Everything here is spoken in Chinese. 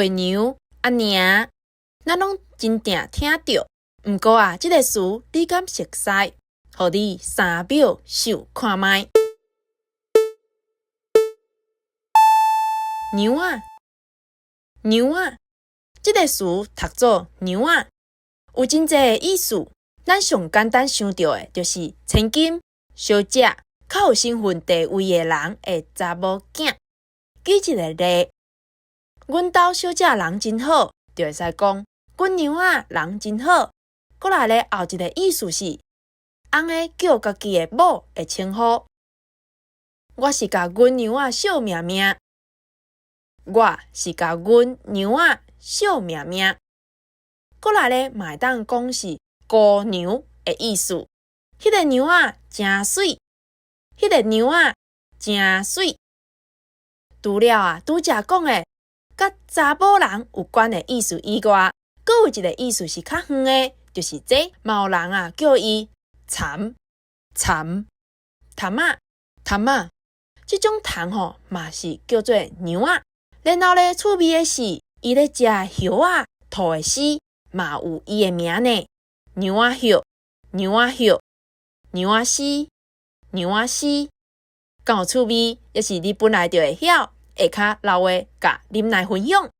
月娘阿娘，咱拢真定听着。毋过啊，即个词你敢熟悉？互你3秒想看卖。娘仔，娘仔，即个词读做娘仔，有真济个意思。咱上简单想到的，就是千金、小姐、较有身份地位的人的查某囝。举一个例，阮兜小姐人真好，就会使讲阮娘仔人真好。过来咧，后一个意思是，翁个叫家己的某的称呼。我是甲阮娘仔惜命命。我是甲阮娘仔惜命命。过来咧，嘛会当讲是姑娘的意思。迄个娘仔真水，迄个娘仔真水。除了啊，拄则讲的甲查某人有关的意思以外，阁有一个意思是较远的，就是这嘛有人啊叫伊蝉蝉虫仔虫仔，即种虫吼嘛是叫做娘仔。然后咧，趣味的是，伊咧食叶仔吐的丝，嘛有伊的名呢。娘仔叶、娘仔叶、娘仔丝、娘仔丝，敢有趣味？也是你本来就会晓，下骹留话甲恁来分享。